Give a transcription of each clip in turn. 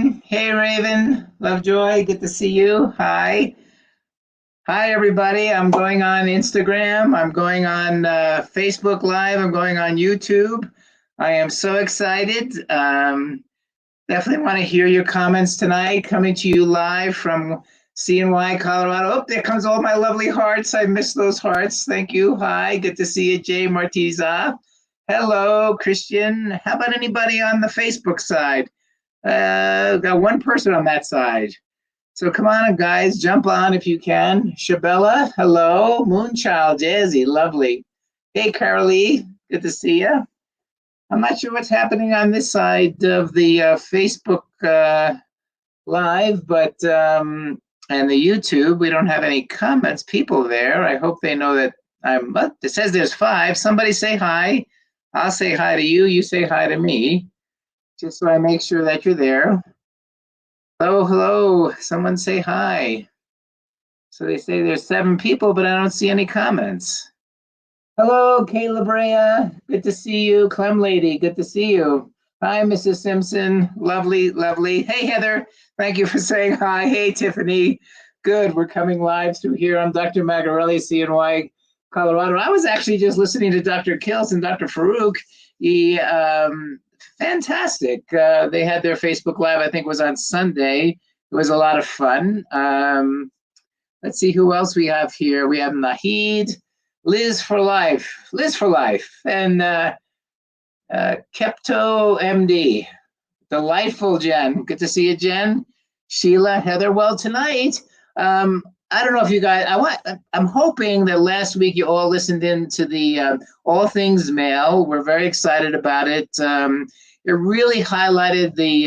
Raven. Hey, Raven. Lovejoy, good to see you. Hi. Hi, everybody. I'm going on Instagram. I'm going on Facebook Live. I'm going on YouTube. I am so excited. Definitely want to hear your comments tonight. Coming to you live from CNY, Colorado. Oh, there comes all my lovely hearts. I miss those hearts. Thank you. Hi. Good to see you, Jay Martiza. Hello, Christian. How about anybody on the Facebook side? Got one person on that side. So come on, guys, jump on if you can. Shabella, hello. Moonchild, Jazzy, lovely. Hey, Carolee, good to see you. I'm not sure what's happening on this side of the Facebook Live, but and the YouTube, we don't have any comments, people there. I hope they know that it says there's 5. Somebody say hi. I'll say hi to you. You say hi to me, just so I make sure that you're there. Hello, hello. Someone say hi. So they say there's 7 people, but I don't see any comments. Hello, Kayla Brea. Good to see you. Clem Lady, good to see you. Hi, Mrs. Simpson. Lovely, lovely. Hey, Heather. Thank you for saying hi. Hey, Tiffany. Good. We're coming live through here. I'm Dr. Magarelli, CNY, Colorado. I was actually just listening to Dr. Kills and Dr. Farouk. Fantastic. They had their Facebook Live, I think it was on Sunday. It was a lot of fun. Let's see who else we have here. We have Nahid, Liz for Life, and Kepto MD. Delightful, Jen. Good to see you, Jen. Sheila, Heather. Well, tonight, I don't know if you guys, I'm hoping that last week you all listened in to the All Things Male. We're very excited about it. It really highlighted the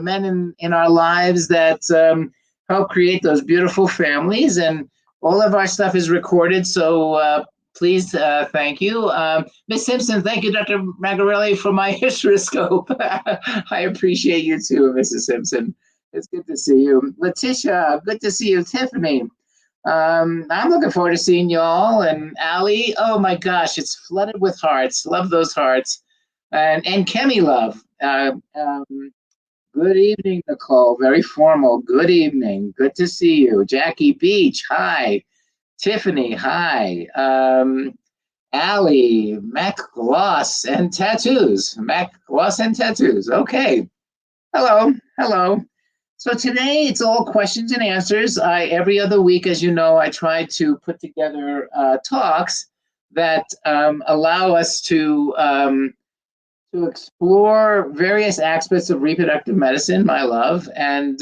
men in our lives that help create those beautiful families, and all of our stuff is recorded. So please, thank you. Ms. Simpson, thank you, Dr. Magarelli, for my hysteroscope. I appreciate you too, Mrs. Simpson. It's good to see you. Letitia, good to see you. Tiffany, I'm looking forward to seeing you all. And Allie, oh my gosh, it's flooded with hearts. Love those hearts. And Kemi love. Good evening, Nicole. Very formal. Good evening. Good to see you. Jackie Beach, hi. Tiffany, hi. Allie, Mac Gloss and Tattoos. Mac Gloss and Tattoos. Okay. Hello. Hello. So today it's all questions and answers. Every other week, as you know, I try to put together talks that allow us to explore various aspects of reproductive medicine, my love, and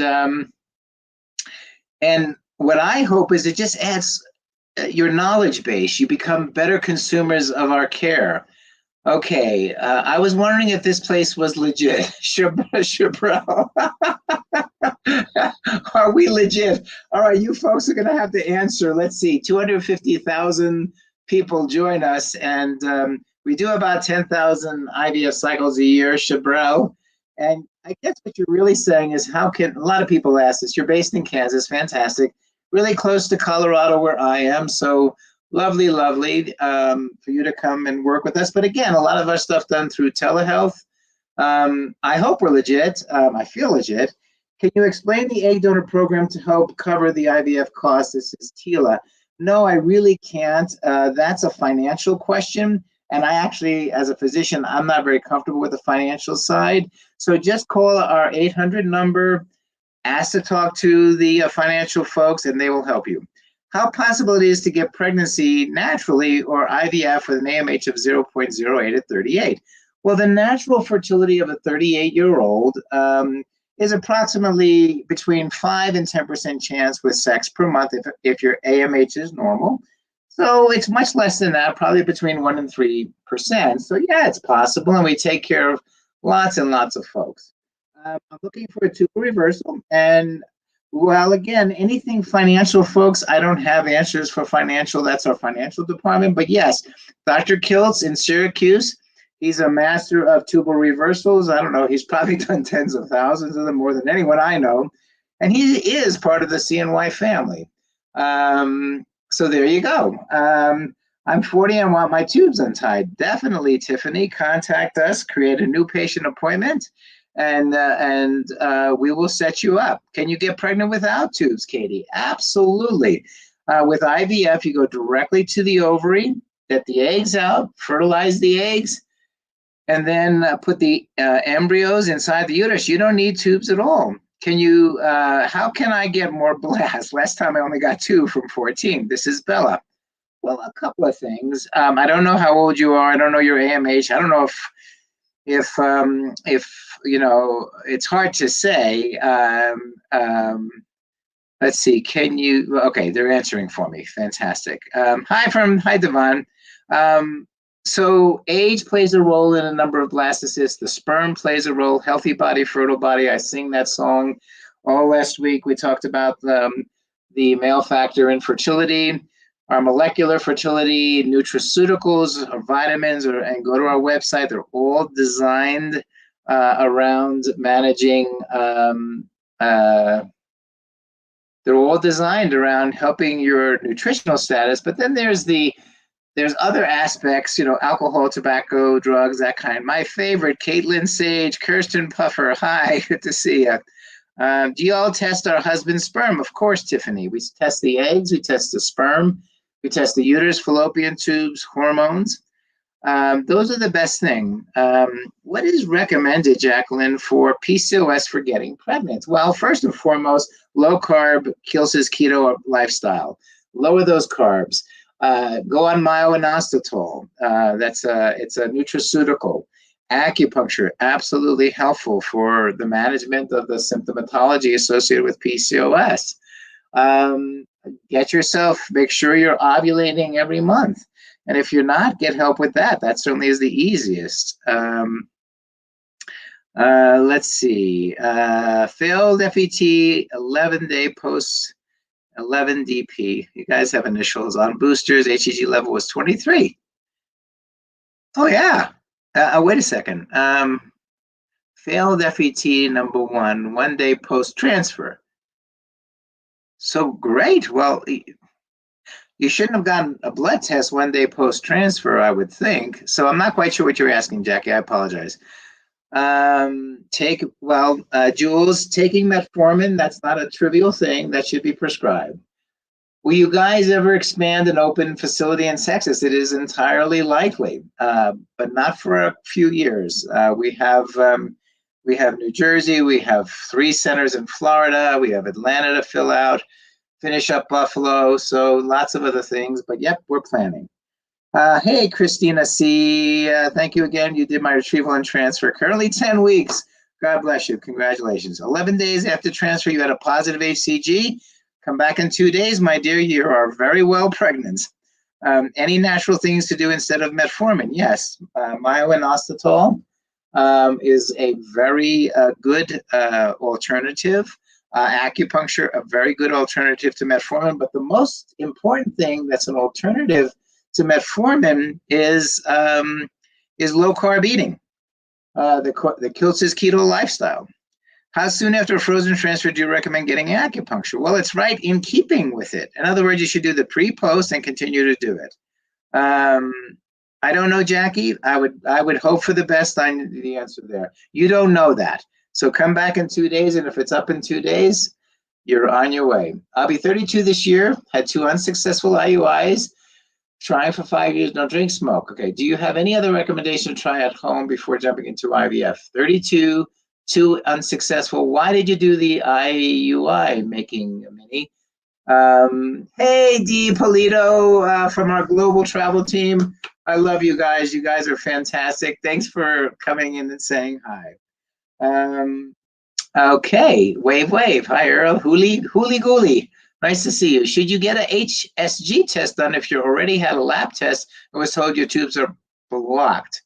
what I hope is it just adds your knowledge base. You become better consumers of our care. Okay, I was wondering if this place was legit. Chabrel. Are we legit? All right, you folks are going to have to answer. Let's see, 250,000 people join us, and we do about 10,000 IVF cycles a year, Chabrel. And I guess what you're really saying is, how can, a lot of people ask this, you're based in Kansas, fantastic, really close to Colorado where I am, so lovely, lovely for you to come and work with us. But again, a lot of our stuff done through telehealth. I hope we're legit. I feel legit. Can you explain the egg donor program to help cover the IVF costs? This is Tila. No, I really can't. That's a financial question. And I actually, as a physician, I'm not very comfortable with the financial side. So just call our 800 number, ask to talk to the financial folks, and they will help you. How possible it is to get pregnancy naturally or IVF with an AMH of 0.08 at 38? Well, the natural fertility of a 38-year-old is approximately between 5 and 10% chance with sex per month if your AMH is normal. So it's much less than that, probably between 1 and 3%. So yeah, it's possible, and we take care of lots and lots of folks. I'm looking for a tubal reversal, and well, again, anything financial, folks, I don't have answers for financial. That's our financial department. But yes, Dr. Kiltz in Syracuse, he's a master of tubal reversals. I don't know, he's probably done tens of thousands of them, more than anyone I know. And he is part of the CNY family. So there you go. I'm 40 and want my tubes untied. Definitely, Tiffany, contact us, create a new patient appointment, and we will set you up. Can you get pregnant without tubes, Katie? Absolutely. With IVF, you go directly to the ovary, get the eggs out, fertilize the eggs, and then put the embryos inside the uterus. You don't need tubes at all. Can you, how can I get more blasts? Last time I only got 2 from 14. This is Bella. Well, a couple of things. I don't know how old you are. I don't know your AMH. I don't know if you know, it's hard to say. Let's see. Can you? Okay, they're answering for me. Fantastic. Hi, Devon. So age plays a role in a number of blastocysts. The sperm plays a role. Healthy body, fertile body. I sing that song all last week. We talked about the male factor infertility, our molecular fertility, nutraceuticals, or vitamins, and go to our website. They're all designed around managing. They're all designed around helping your nutritional status. But then there's other aspects, you know, alcohol, tobacco, drugs, that kind. My favorite, Caitlin Sage, Kirsten Puffer. Hi, good to see you. Do you all test our husband's sperm? Of course, Tiffany. We test the eggs, we test the sperm, we test the uterus, fallopian tubes, hormones. Those are the best thing. What is recommended, Jacqueline, for PCOS for getting pregnant? Well, first and foremost, low carb, Kils's keto lifestyle. Lower those carbs. Go on myo-inositol. It's a nutraceutical. Acupuncture, absolutely helpful for the management of the symptomatology associated with PCOS. Make sure you're ovulating every month. And if you're not, get help with that. That certainly is the easiest. Let's see. Failed FET, 11-day post 11 DP. You guys have initials on boosters. HEG level was 23. Oh, yeah. Wait a second. Failed FET number 1 day post transfer. So great. Well, you shouldn't have gotten a blood test 1 day post transfer, I would think. So I'm not quite sure what you're asking, Jackie. I apologize. Jules, taking metformin, that's not a trivial thing. That should be prescribed. Will you guys ever expand an open facility in Texas? It is entirely likely, but not for a few years. We have New Jersey. We have 3 centers in Florida. We have Atlanta to fill out, finish up Buffalo. So lots of other things, but yep, we're planning. Hey, Christina C. Thank you again. You did my retrieval and transfer. Currently 10 weeks. God bless you. Congratulations. 11 days after transfer, you had a positive HCG. Come back in 2 days, my dear. You are very well pregnant. Any natural things to do instead of metformin? Yes. Myo-inositol is a very good alternative. Acupuncture, a very good alternative to metformin. But the most important thing that's an alternative to metformin is low carb eating, the Kils's keto lifestyle. How soon after a frozen transfer do you recommend getting acupuncture? Well, it's right in keeping with it. In other words, you should do the pre-post and continue to do it. I don't know, Jackie. I would hope for the best. I need the answer there. You don't know that. So come back in 2 days, and if it's up in 2 days, you're on your way. I'll be 32 this year, had 2 unsuccessful IUIs, trying for 5 years, don't drink, smoke. Okay, do you have any other recommendation to try at home before jumping into IVF? 32, 2 unsuccessful. Why did you do the IUI, making a mini? Hey, Dee Polito from our global travel team. I love you guys. You guys are fantastic. Thanks for coming in and saying hi. Okay, wave. Hi, Earl. Hooly gooly. Nice to see you. Should you get a HSG test done if you already had a lab test and was told your tubes are blocked?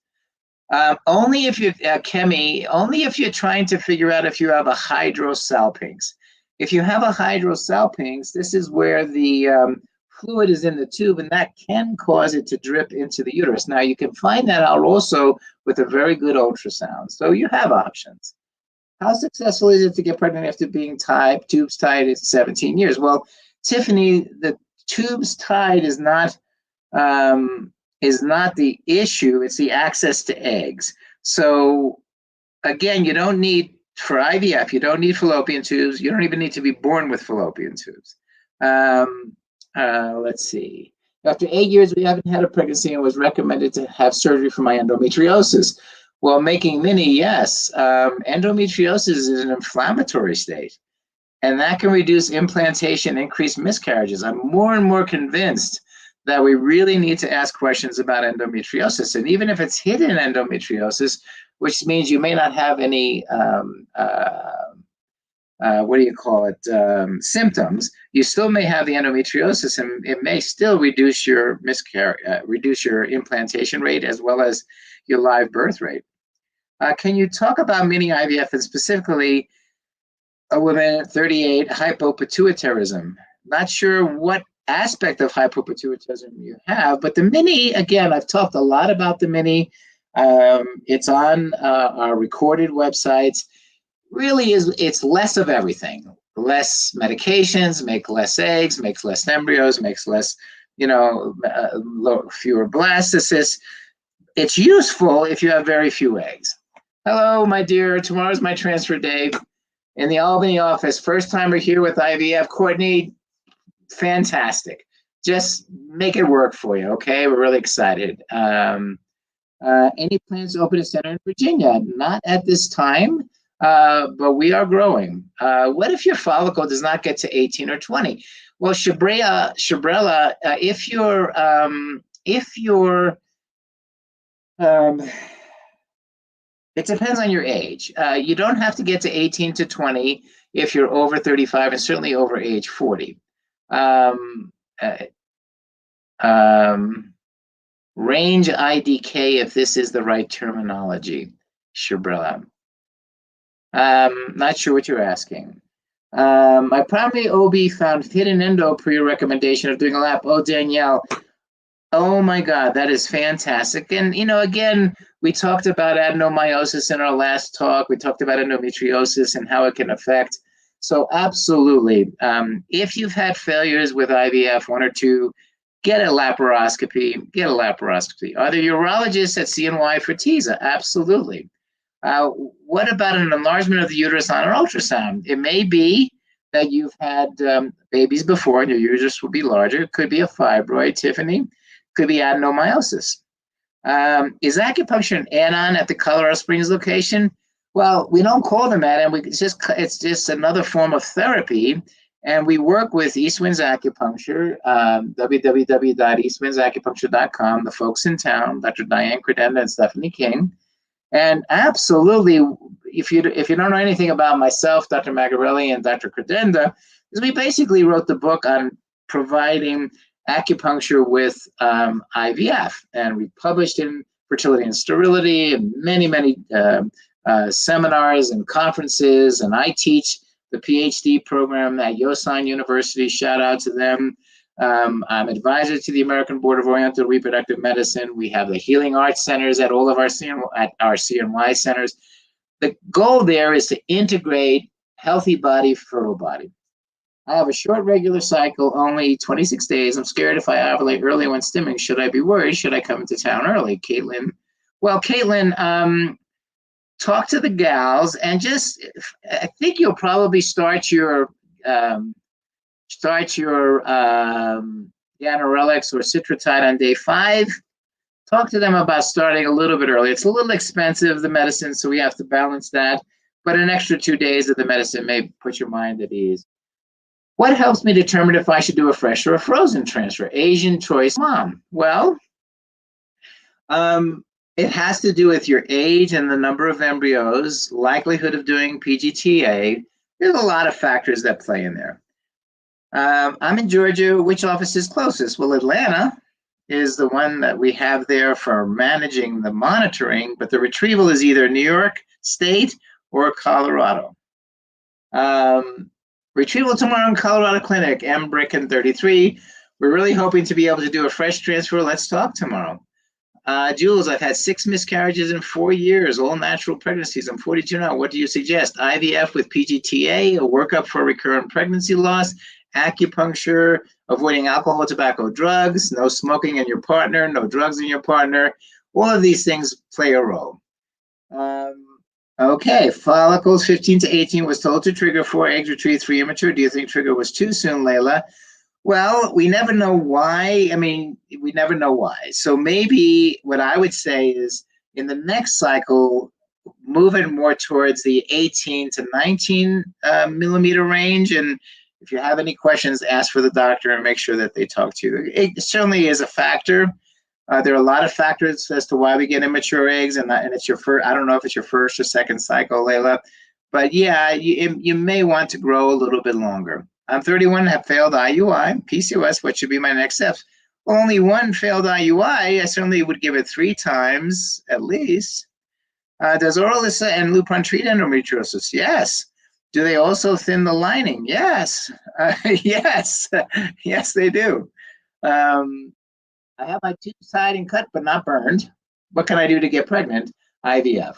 Only if you're only if you're trying to figure out if you have a hydrosalpinx. If you have a hydrosalpinx, this is where the fluid is in the tube, and that can cause it to drip into the uterus. Now, you can find that out also with a very good ultrasound. So you have options. How successful is it to get pregnant after being tubes tied at 17 years? Well, Tiffany, the tubes tied is not the issue. It's the access to eggs. So again, you don't need, for IVF, you don't need fallopian tubes. You don't even need to be born with fallopian tubes. Let's see. After 8 years, we haven't had a pregnancy and was recommended to have surgery for my endometriosis. Well, making mini, yes. Endometriosis is an inflammatory state, and that can reduce implantation, increase miscarriages. I'm more and more convinced that we really need to ask questions about endometriosis. And even if it's hidden endometriosis, which means you may not have any symptoms, you still may have the endometriosis, and it may still reduce your reduce your implantation rate as well as your live birth rate. Can you talk about mini IVF and specifically a woman at 38, hypopituitarism? Not sure what aspect of hypopituitarism you have, but the mini, again, I've talked a lot about the mini. It's on our recorded websites. Really it's less of everything. Less medications, make less eggs, makes less embryos, makes less, fewer blastocysts. It's useful if you have very few eggs. Hello, my dear. Tomorrow's my transfer day in the Albany office. First timer here with IVF. Courtney, fantastic. Just make it work for you, okay? We're really excited. Any plans to open a center in Virginia? Not at this time. But we are growing. What if your follicle does not get to 18 or 20? Well, Shabrella, if you're, it depends on your age. You don't have to get to 18 to 20 if you're over 35 and certainly over age 40. Range IDK, if this is the right terminology, Shabrella. Not sure what you're asking. My primary OB found hidden endo per your recommendation of doing a lap. Oh, Danielle. Oh my God, that is fantastic. And, again, we talked about adenomyosis in our last talk. We talked about endometriosis and how it can affect. So absolutely. If you've had failures with IVF, 1 or 2, get a laparoscopy. Are there urologists at CNY for TISA? Absolutely. What about an enlargement of the uterus on an ultrasound? It may be that you've had babies before and your uterus will be larger. It could be a fibroid, Tiffany. Could be adenomyosis. Is acupuncture an add-on at the Colorado Springs location? Well, we don't call them add-on. It's just another form of therapy. And we work with East Winds Acupuncture, www.eastwindsacupuncture.com, the folks in town, Dr. Diane Credenda and Stephanie King. And absolutely, if you don't know anything about myself, Dr. Magarelli, and Dr. Credenda, is we basically wrote the book on providing acupuncture with IVF, and we published in Fertility and Sterility and many seminars and conferences. And I teach the PhD program at Yosan University. Shout out to them. I'm advisor to the American Board of Oriental Reproductive Medicine. We have the healing arts centers at all of our CNY centers. The goal there is to integrate healthy body, fertile body. I have a short regular cycle, only 26 days. I'm scared if I ovulate early when stimming. Should I be worried? Should I come into town early? Caitlin. Well, Caitlin, talk to the gals and I think you'll probably start your ganirelix or Citrotide on day 5. Talk to them about starting a little bit early. It's a little expensive, the medicine, so we have to balance that. But an extra 2 days of the medicine may put your mind at ease. What helps me determine if I should do a fresh or a frozen transfer? Asian choice mom. Well, it has to do with your age and the number of embryos, likelihood of doing PGTA. There's a lot of factors that play in there. I'm in Georgia. Which office is closest? Well, Atlanta is the one that we have there for managing the monitoring, but the retrieval is either New York State or Colorado. Retrieval tomorrow in Colorado Clinic, M. Bricken 33. We're really hoping to be able to do a fresh transfer. Let's talk tomorrow. Jules, I've had 6 miscarriages in 4 years, all natural pregnancies. I'm 42 now. What do you suggest? IVF with PGTA, a workup for recurrent pregnancy loss, acupuncture, avoiding alcohol, tobacco, drugs, no smoking in your partner, no drugs in your partner. All of these things play a role. Okay, follicles 15 to 18 was told to trigger 4 eggs, retrieve 3 immature. Do you think trigger was too soon, Layla? Well, we never know why. I mean, we never know why. So maybe what I would say is in the next cycle, move it more towards the 18 to 19 millimeter range. And if you have any questions, ask for the doctor and make sure that they talk to you. It certainly is a factor. There are a lot of factors as to why we get immature eggs, and it's your first. I don't know if it's your first or second cycle, Layla, but yeah, you may want to grow a little bit longer. I'm 31, have failed IUI, PCOS. What should be my next steps? Well, only one failed IUI. I certainly would give it 3 times at least. Does oral and Lupron treat endometriosis? Yes. Do they also thin the lining? Yes. Yes. Yes, they do. I have my tube tied and cut, but not burned. What can I do to get pregnant? IVF.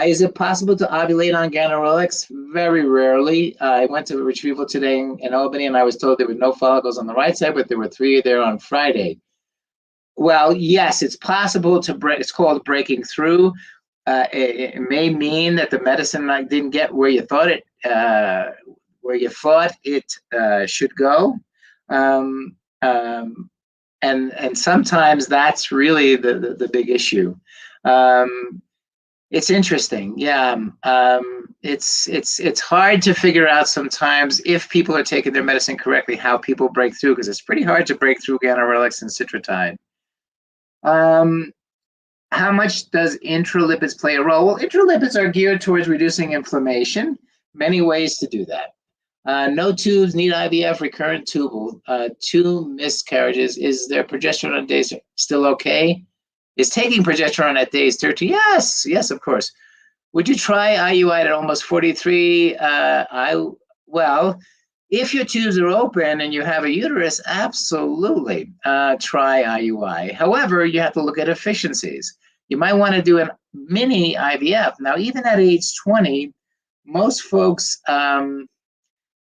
Is it possible to ovulate on ganirelix? Very rarely. I went to Retrieval today in Albany, and I was told there were no follicles on the right side, but there were 3 there on Friday. Well, yes, it's possible to break. It's called breaking through. It may mean that the medicine didn't get where you thought it should go. And sometimes that's really the big issue. It's interesting, yeah. It's hard to figure out sometimes if people are taking their medicine correctly, how people break through, because it's pretty hard to break through ganirelix and citrotide. How much does intralipids play a role? Well, intralipids are geared towards reducing inflammation. Many ways to do that. No tubes, need IVF, recurrent tubal, 2 miscarriages. Is their progesterone at days still okay? Is taking progesterone at days 13? Yes, yes, of course. Would you try IUI at almost 43? Well, if your tubes are open and you have a uterus, absolutely try IUI. However, you have to look at efficiencies. You might want to do a mini IVF. Now, even at age 20, most folks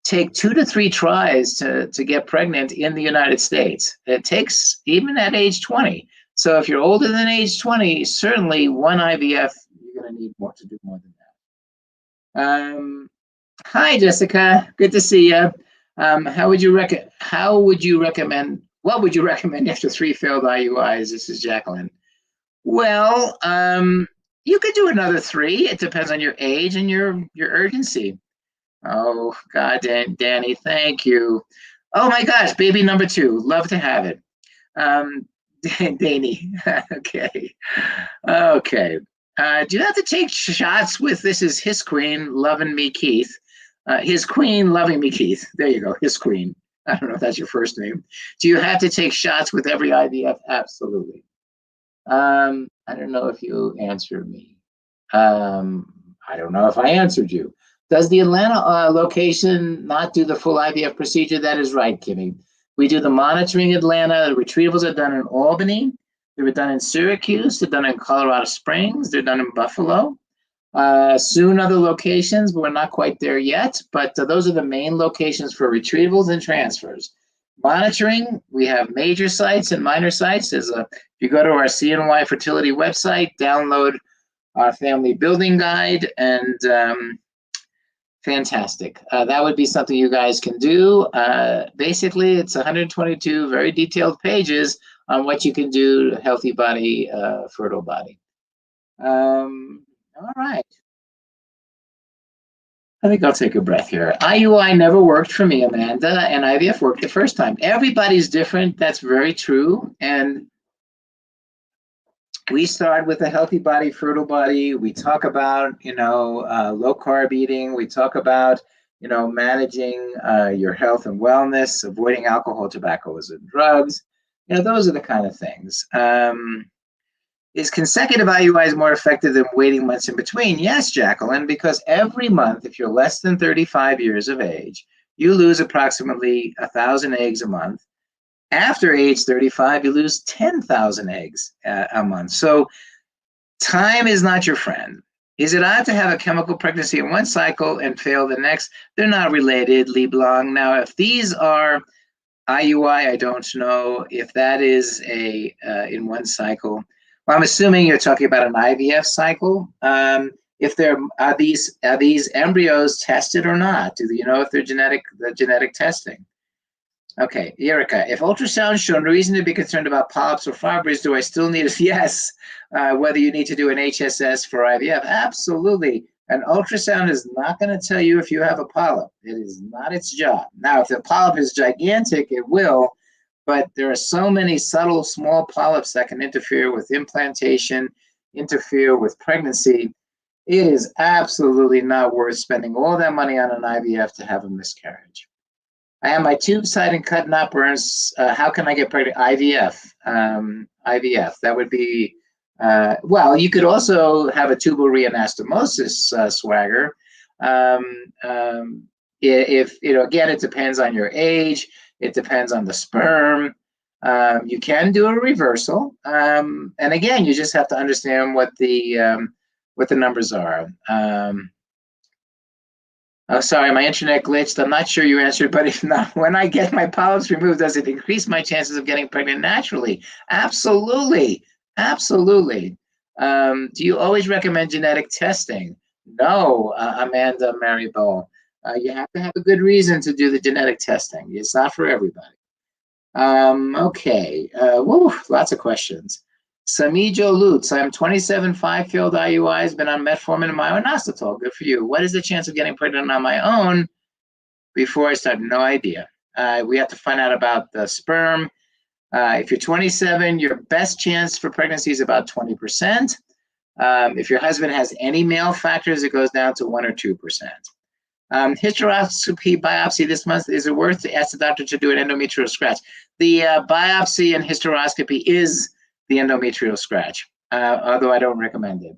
take 2 to 3 tries to get pregnant in the United States. It takes even at age 20. So if you're older than age 20, certainly 1 IVF, you're going to need more to do more than that. Hi, Jessica. Good to see you. What would you recommend after 3 failed IUIs? This is Jacqueline. Well, you could do another 3. It depends on your age and your urgency. Oh, God, Danny, thank you. Oh, my gosh, baby number 2. Love to have it. Danny, okay. Okay. Do you have to take shots with, this is his queen, loving me, Keith. His queen, loving me, Keith. There you go, his queen. I don't know if that's your first name. Do you have to take shots with every IVF? Absolutely. I don't know if you answered me. I don't know if I answered you. Does the Atlanta location not do the full IVF procedure? That is right, Kimmy. We do the monitoring in Atlanta. The retrievals are done in Albany. They were done in Syracuse. They're done in Colorado Springs. They're done in Buffalo. Soon other locations, but we're not quite there yet. But those are the main locations for retrievals and transfers. Monitoring, we have major sites and minor sites. If you go to our CNY fertility website, download our family building guide, and fantastic. That would be something you guys can do. Basically, it's 122 very detailed pages on what you can do to healthy body, fertile body. All right. I think I'll take a breath here. IUI never worked for me, Amanda, and IVF worked the first time. Everybody's different. That's very true. And we start with a healthy body, fertile body. We talk about, low carb eating. We talk about, managing your health and wellness, avoiding alcohol, tobacco, and drugs. Those are the kind of things. Is consecutive IUIs more effective than waiting months in between? Yes, Jacqueline, because every month, if you're less than 35 years of age, you lose approximately 1,000 eggs a month. After age 35, you lose 10,000 eggs a month. So time is not your friend. Is it odd to have a chemical pregnancy in one cycle and fail the next? They're not related, Lee Blanc. Now, if these are IUI, I don't know if that is in one cycle. Well, I'm assuming you're talking about an IVF cycle. if they're are these embryos tested or not? Do you know if they're genetic testing? Okay, Erica, if ultrasound show no reason to be concerned about polyps or fibroids, do I still need a yes? Whether you need to do an HSS for IVF? Absolutely. An ultrasound is not going to tell you if you have a polyp. It is not its job. Now, if the polyp is gigantic, it will, but there are so many subtle small polyps that can interfere with implantation, interfere with pregnancy. It is absolutely not worth spending all that money on an IVF to have a miscarriage. I have my tube side and cut, not burns. How can I get pregnant? IVF. IVF. That would be, well, you could also have a tubal reanastomosis, Swagger. If, again, it depends on your age. It depends on the sperm. You can do a reversal. And again, you just have to understand what the numbers are. Oh, sorry, my internet glitched. I'm not sure you answered, but if not, when I get my polyps removed, does it increase my chances of getting pregnant naturally? Absolutely, absolutely. Do you always recommend genetic testing? No, Amanda Maribel. You have to have a good reason to do the genetic testing. It's not for everybody. Okay, woo, lots of questions. Samijo Lutz, I'm 27, 5 failed IUIs, been on metformin and myoinositol. Good for you. What is the chance of getting pregnant on my own before I start? No idea. We have to find out about the sperm. If you're 27, your best chance for pregnancy is about 20%. If your husband has any male factors, it goes down to 1 or 2%. Hysteroscopy biopsy this month, is it worth to ask the doctor to do an endometrial scratch? The biopsy and hysteroscopy is the endometrial scratch, although I don't recommend it.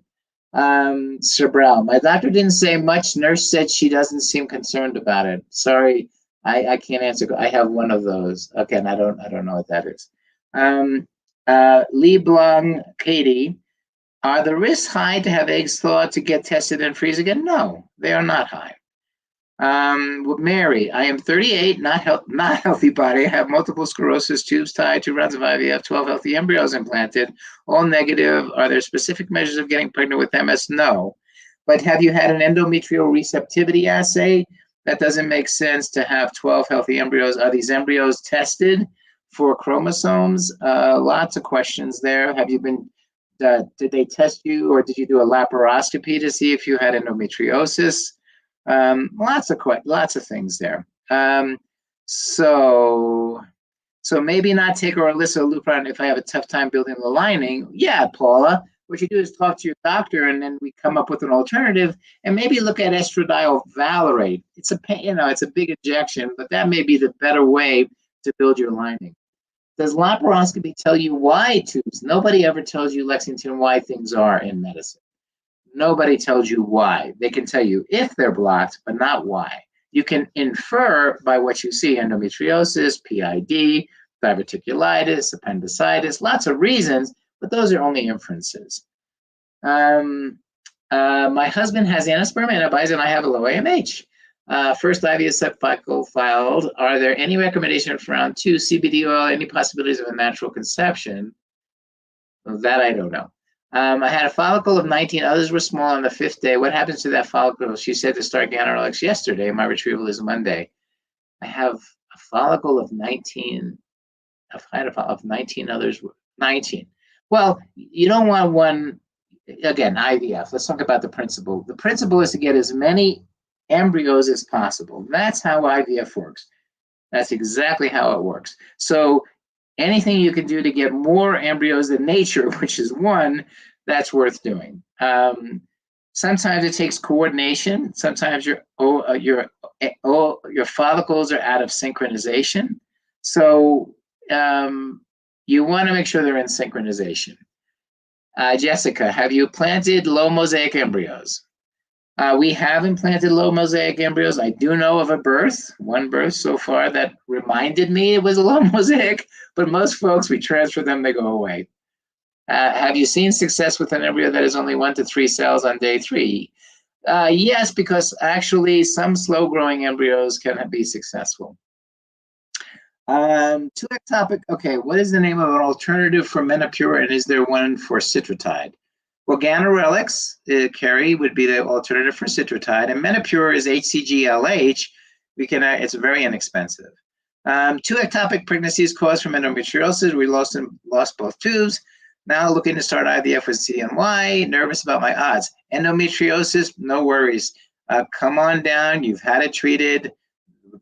Sir Brown, my doctor didn't say much. Nurse said she doesn't seem concerned about it. Sorry, I can't answer. I have one of those. Okay, and I don't know what that is. Lee Blanc, Katie, are the risks high to have eggs thawed to get tested and freeze again? No, they are not high. Mary, I am 38, not healthy body. I have multiple sclerosis, tubes tied, 2 rounds of IVF, 12 healthy embryos implanted, all negative. Are there specific measures of getting pregnant with MS? No. But have you had an endometrial receptivity assay? That doesn't make sense to have 12 healthy embryos. Are these embryos tested for chromosomes? Lots of questions there. Have you been, did they test you, or did you do a laparoscopy to see if you had endometriosis? Lots of things there. So maybe not take Lupron if I have a tough time building the lining. Yeah, Paula, what you do is talk to your doctor, and then we come up with an alternative, and maybe look at estradiol valerate. It's a big injection, but that may be the better way to build your lining. Does laparoscopy tell you why tubes? Nobody ever tells you, Lexington, why things are in medicine. Nobody tells you why. They can tell you if they're blocked, but not why. You can infer by what you see: endometriosis, PID, diverticulitis, appendicitis, lots of reasons, but those are only inferences. My husband has anosperm antibodies and I have a low AMH. First IVF cycle filed. Are there any recommendations for round 2, CBD oil, any possibilities of a natural conception? Well, that I don't know. I had a follicle of 19. Others were small on the 5th day. What happens to that follicle? She said to start Ganirelix yesterday. My retrieval is Monday. I have a follicle of 19. I've had a follicle of 19. Others were 19. Well, you don't want one. Again, IVF. Let's talk about the principle. The principle is to get as many embryos as possible. That's how IVF works. That's exactly how it works. So anything you can do to get more embryos than nature, which is 1, that's worth doing. Sometimes it takes coordination. Sometimes your follicles are out of synchronization. So you want to make sure they're in synchronization. Jessica, have you planted low mosaic embryos? We have implanted low mosaic embryos. I do know of one birth so far that reminded me it was a low mosaic, but most folks, we transfer them, they go away. Have you seen success with an embryo that is only 1 to 3 cells on day 3? Yes, because actually some slow growing embryos can be successful. 2 ectopic, okay, what is the name of an alternative for Menopur, and is there one for Citratide? Organorelics, Carrie, would be the alternative for citrotide, and Menopur is HCG-LH. It's very inexpensive. 2 ectopic pregnancies caused from endometriosis. We lost both tubes. Now looking to start IVF with CNY. Nervous about my odds. Endometriosis, no worries. Come on down. You've had it treated.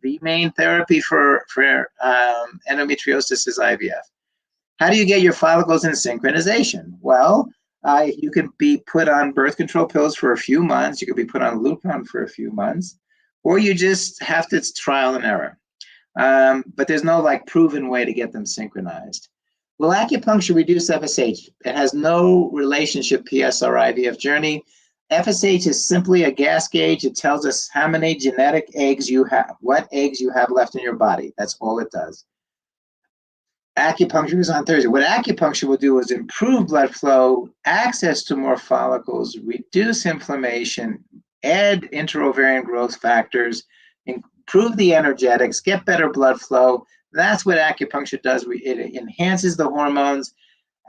The main therapy for endometriosis is IVF. How do you get your follicles in synchronization? Well, you can be put on birth control pills for a few months. You could be put on Lupron for a few months, or you just have to trial and error. But there's no like proven way to get them synchronized. Will acupuncture reduce FSH? It has no relationship PSR IVF journey. FSH is simply a gas gauge. It tells us how many genetic eggs you have, what eggs you have left in your body. That's all it does. Acupuncture is on Thursday. What acupuncture will do is improve blood flow, access to more follicles, reduce inflammation, add intraovarian growth factors, improve the energetics, get better blood flow. That's what acupuncture does. It enhances the hormones.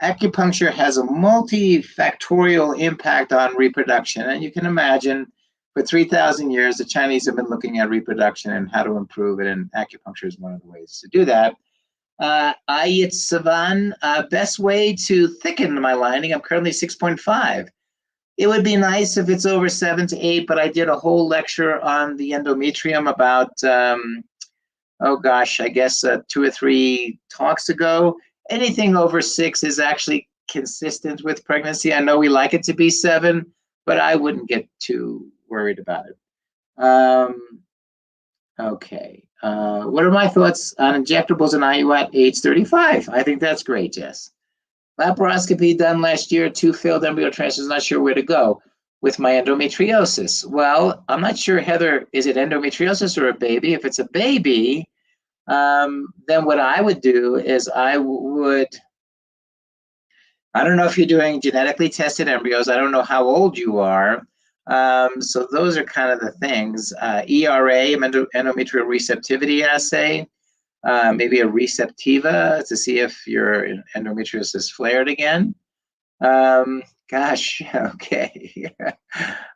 Acupuncture has a multifactorial impact on reproduction. And you can imagine for 3,000 years, the Chinese have been looking at reproduction and how to improve it. And acupuncture is one of the ways to do that. Ayit Savan, best way to thicken my lining. I'm currently 6.5. It would be nice if it's over 7 to 8, but I did a whole lecture on the endometrium about, I guess 2 or 3 talks ago. Anything over 6 is actually consistent with pregnancy. I know we like it to be 7, but I wouldn't get too worried about it. Okay. What are my thoughts on injectables and IU at age 35? I think that's great, Jess. Laparoscopy done last year, 2 failed embryo transfers, not sure where to go with my endometriosis. Well, I'm not sure, Heather, is it endometriosis or a baby? If it's a baby, then what I would do is I don't know if you're doing genetically tested embryos. I don't know how old you are. So those are kind of the things. ERA, endometrial receptivity assay, maybe a receptiva to see if your endometriosis flared again. Gosh, okay.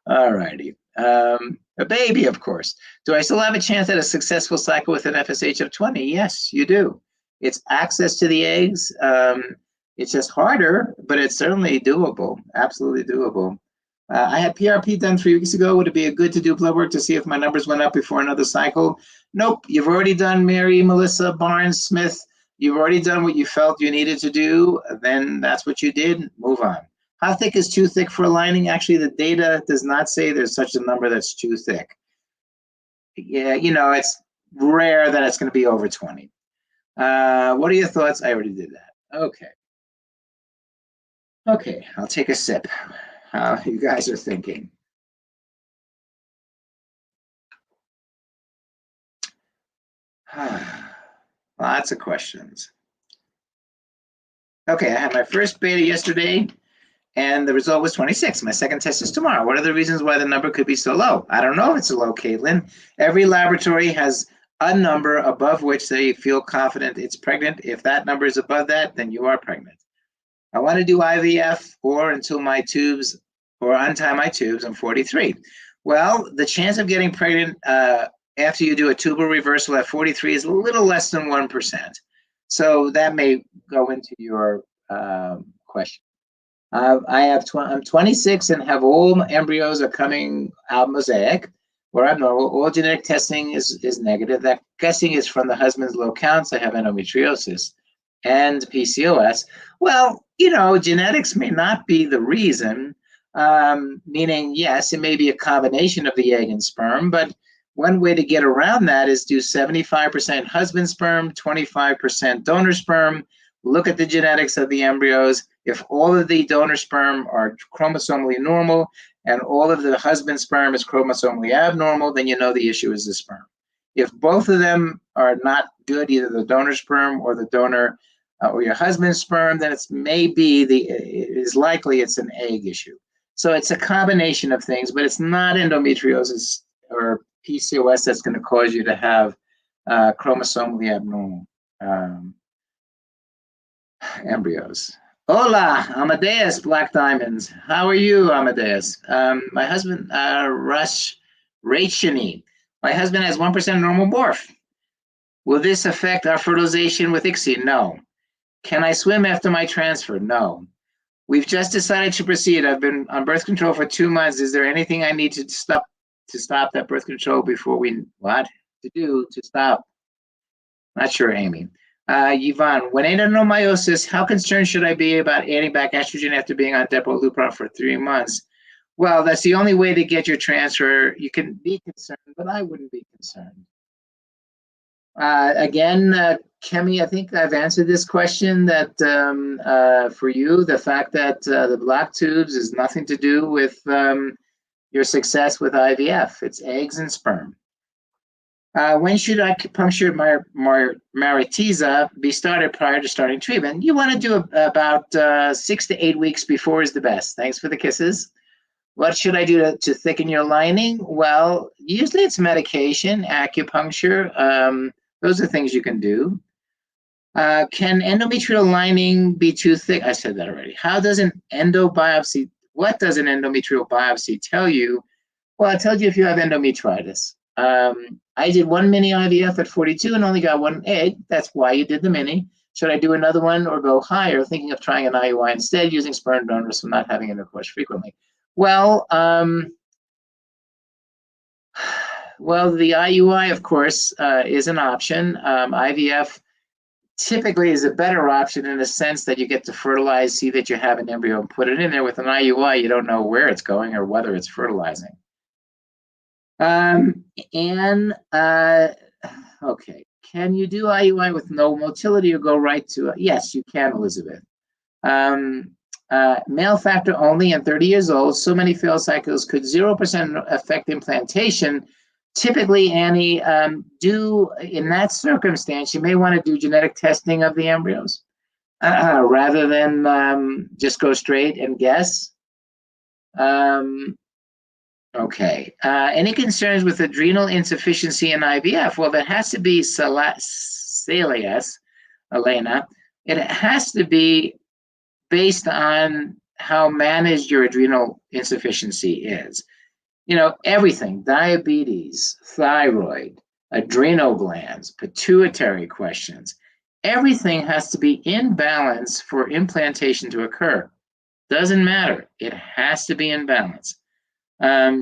All righty. A baby, of course. Do I still have a chance at a successful cycle with an FSH of 20? Yes, you do. It's access to the eggs. It's just harder, but it's certainly doable. Absolutely doable. I had PRP done 3 weeks ago. Would it be good to do blood work to see if my numbers went up before another cycle? Nope. You've already done Mary, Melissa, Barnes, Smith. You've already done what you felt you needed to do. Then that's what you did. Move on. How thick is too thick for a lining? Actually, the data does not say there's such a number that's too thick. Yeah, it's rare that it's going to be over 20. What are your thoughts? I already did that. Okay. Okay, I'll take a sip. How you guys are thinking. Lots of questions. Okay, I had my first beta yesterday, and the result was 26. My second test is tomorrow. What are the reasons why the number could be so low? I don't know if it's low, Caitlin. Every laboratory has a number above which they feel confident it's pregnant. If that number is above that, then you are pregnant. I want to do IVF or until my tubes, or untie my tubes. I'm 43. Well, the chance of getting pregnant after you do a tubal reversal at 43 is a little less than 1%. So that may go into your question. I'm 26 and have all my embryos are coming out mosaic or abnormal. All genetic testing is negative. That guessing is from the husband's low counts. I have endometriosis and PCOS. Well, genetics may not be the reason. Meaning, yes, it may be a combination of the egg and sperm, but one way to get around that is do 75% husband sperm, 25% donor sperm, look at the genetics of the embryos. If all of the donor sperm are chromosomally normal and all of the husband sperm is chromosomally abnormal, then you know the issue is the sperm. If both of them are not good, either the donor sperm or the donor or your husband's sperm, then it is likely it's an egg issue. So it's a combination of things, but it's not endometriosis or PCOS that's going to cause you to have chromosomally abnormal embryos. Hola, Amadeus, Black Diamonds. How are you, Amadeus? My husband, Rush Rachini. My husband has 1% normal morph. Will this affect our fertilization with ICSI? No. Can I swim after my transfer? No. We've just decided to proceed. I've been on birth control for 2 months. Is there anything I need to stop that birth control before we what to do to stop? Not sure, Amy. Yvonne, when adenomyosis, how concerned should I be about adding back estrogen after being on Depo-Lupron for 3 months? Well, that's the only way to get your transfer. You can be concerned, but I wouldn't be concerned. Again, Kemi, I think I've answered this question that for you, the fact that the black tubes is nothing to do with your success with IVF. It's eggs and sperm. When should acupuncture Maritiza be started prior to starting treatment? You want to do about 6 to 8 weeks before is the best. Thanks for the kisses. What should I do to thicken your lining? Well, usually it's medication, acupuncture. Those are things you can do. Can endometrial lining be too thick? I said that already. How does an endobiopsy, what does an endometrial biopsy tell you? Well, it tells you if you have endometritis. I did 1 mini IVF at 42 and only got 1 egg. That's why you did the mini. Should I do another one or go higher? Thinking of trying an IUI instead, using sperm donors from not having intercourse frequently. Well, the IUI, of course, is an option. IVF typically is a better option in the sense that you get to fertilize, see that you have an embryo, and put it in there. With an IUI, you don't know where it's going or whether it's fertilizing. Okay, can you do IUI with no motility or go right to? Yes, you can, Elizabeth. Male factor only and 30 years old. So many failed cycles. Could 0% affect implantation? Typically, Annie, in that circumstance, you may want to do genetic testing of the embryos rather than just go straight and guess. Okay. Any concerns with adrenal insufficiency in IVF? Well, that has to be Celias, Elena. It has to be based on how managed your adrenal insufficiency is. You know, everything, diabetes, thyroid, adrenal glands, pituitary questions, everything has to be in balance for implantation to occur. Doesn't matter. It has to be in balance.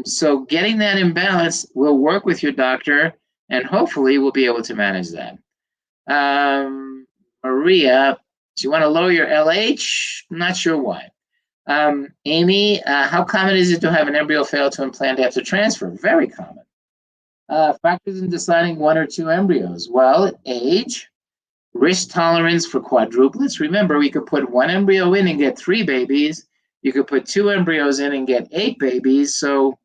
So getting that in balance will work with your doctor, and hopefully we'll be able to manage that. Maria, do you want to lower your LH? I'm not sure why. Amy, how common is it to have an embryo fail to implant after transfer? Very common. Factors in deciding 1 or 2 embryos. Well, age, risk tolerance for quadruplets. Remember, we could put 1 embryo in and get 3 babies. You could put 2 embryos in and get 8 babies. So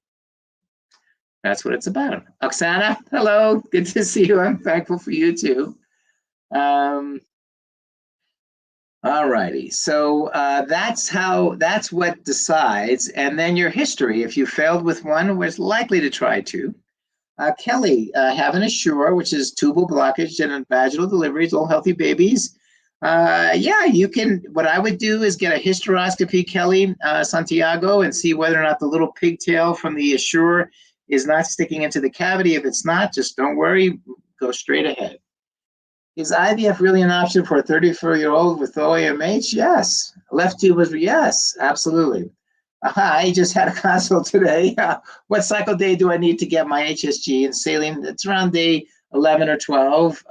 that's what it's about. Oksana, hello. Good to see you. I'm thankful for you too. All righty. So that's what decides. And then your history. If you failed with 1, was likely to try 2. Kelly, having a Assure, which is tubal blockage and vaginal deliveries, all healthy babies. Yeah, you can. What I would do is get a hysteroscopy, Kelly, Santiago, and see whether or not the little pigtail from the Assure is not sticking into the cavity. If it's not, just don't worry, go straight ahead. Is IVF really an option for a 34-year-old with OAMH? Yes. Left tube was, yes, absolutely. I just had a consult today. What cycle day do I need to get my HSG and saline? It's around day 11 or 12.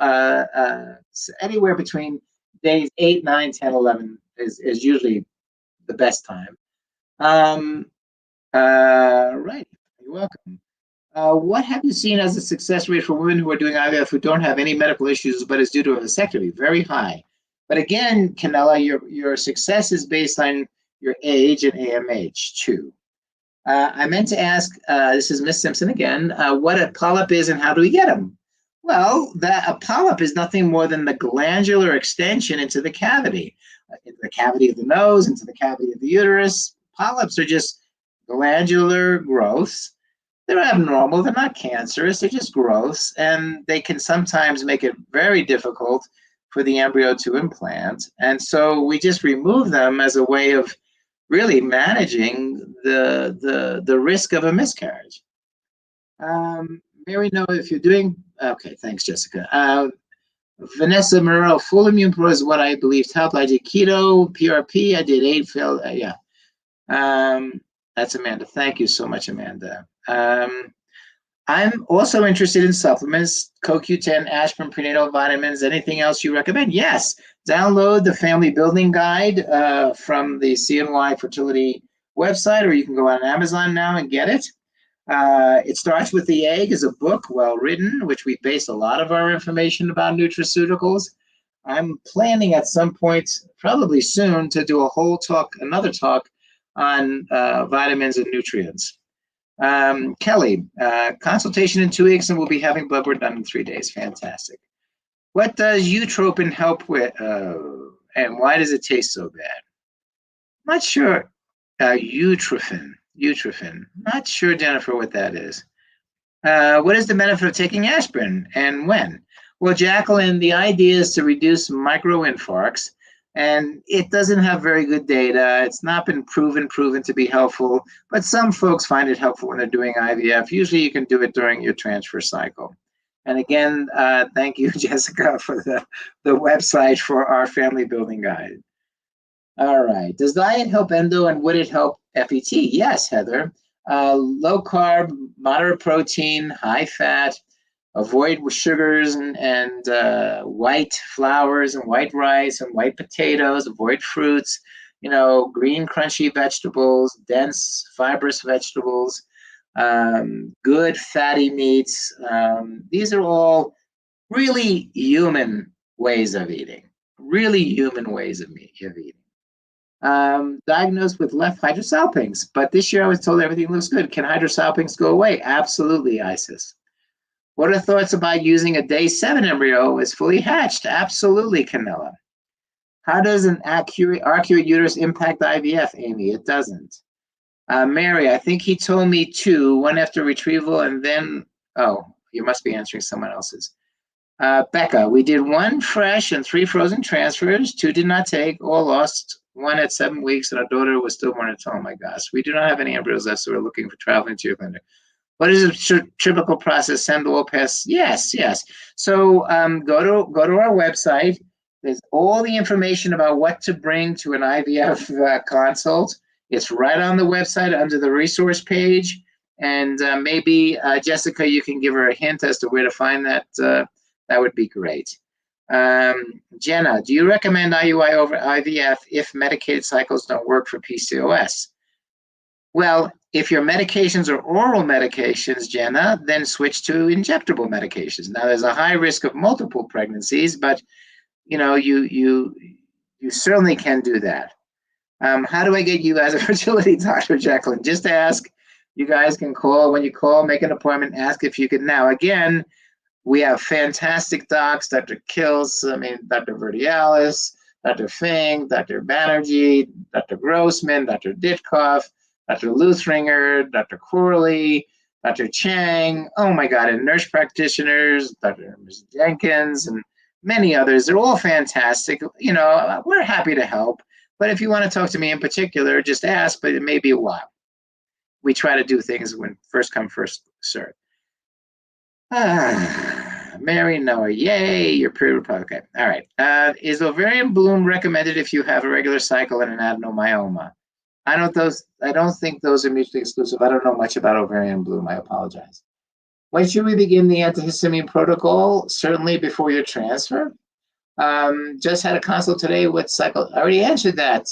Anywhere between days 8, 9, 10, 11 is usually the best time. Right. You're welcome. What have you seen as a success rate for women who are doing IVF who don't have any medical issues, but is due to a vasectomy? Very high. But again, Canella, your success is based on your age and AMH too. I meant to ask, this is Miss Simpson again, what a polyp is and how do we get them? Well, a polyp is nothing more than the glandular extension into the cavity of the nose, into the cavity of the uterus. Polyps are just glandular growths. They're abnormal, they're not cancerous, they're just growths, and they can sometimes make it very difficult for the embryo to implant. And so we just remove them as a way of really managing the risk of a miscarriage. Mary, no, if you're doing, okay, thanks, Jessica. Vanessa Moreau, full immune pro is what I believe helped. I did keto, PRP, I did 8, failed, yeah. That's Amanda. Thank you so much, Amanda. I'm also interested in supplements, CoQ10, aspirin, prenatal vitamins, anything else you recommend? Yes, download the Family Building Guide from the CNY Fertility website, or you can go on Amazon now and get it. It Starts with the Egg is a book, well written, which we base a lot of our information about nutraceuticals. I'm planning at some point, probably soon, to do a whole talk, another talk on vitamins and nutrients. Kelly, consultation in 2 weeks, and we'll be having blood work done in 3 days. Fantastic. What does eutropin help with, and why does it taste so bad? Not sure. Eutrophin. Not sure, Jennifer, what that is. What is the benefit of taking aspirin, and when? Well, Jacqueline, the idea is to reduce microinfarcts, and it doesn't have very good data. It's not been proven to be helpful, but some folks find it helpful when they're doing IVF. Usually you can do it during your transfer cycle. And again, thank you, Jessica, for the website for our Family Building Guide. All right, does diet help endo, and would it help FET? Yes, Heather. Low carb, moderate protein, high fat, avoid sugars and white flours and white rice and white potatoes, avoid fruits, green crunchy vegetables, dense fibrous vegetables, good fatty meats. These are all really human ways of eating, Diagnosed with left hydrosalpinx, but this year I was told everything looks good. Can hydrosalpinx go away? Absolutely, Isis. What are thoughts about using a day 7 embryo as fully hatched? Absolutely, Camilla. How does an arcuate uterus impact IVF, Amy? It doesn't. Mary, I think he told me 2, 1 after retrieval, and then, oh, you must be answering someone else's. Becca, we did 1 fresh and 3 frozen transfers. 2 did not take, all lost. 1 at 7 weeks, and our daughter was stillborn at home. Oh my gosh, we do not have any embryos left, so we're looking for traveling to your clinic. What is a typical process? Send all pass? Yes. So go to our website. There's all the information about what to bring to an IVF consult. It's right on the website under the resource page. And maybe, Jessica, you can give her a hint as to where to find that. That would be great. Jenna, do you recommend IUI over IVF if medicated cycles don't work for PCOS? Well, if your medications are oral medications, Jenna, then switch to injectable medications. Now, there's a high risk of multiple pregnancies, but you certainly can do that. How do I get you as a fertility doctor, Jacqueline? Just ask. You guys can call. When you call, make an appointment, ask if you can. Now, again, we have fantastic docs, Dr. Kills, Dr. Verdialis, Dr. Fink, Dr. Banerjee, Dr. Grossman, Dr. Ditkoff, Dr. Luthringer, Dr. Corley, Dr. Chang, oh my God, and nurse practitioners, Dr. Jenkins, and many others. They're all fantastic. We're happy to help. But if you want to talk to me in particular, just ask, but it may be a while. We try to do things when first come, first serve. Mary Noah, yay, your period. Okay, all right. Is ovarian bloom recommended if you have a regular cycle and an adenomyoma? I don't think those are mutually exclusive. I don't know much about ovarian bloom. I apologize. When should we begin the antihistamine protocol? Certainly before your transfer. Just had a consult today with cycle. I already answered that.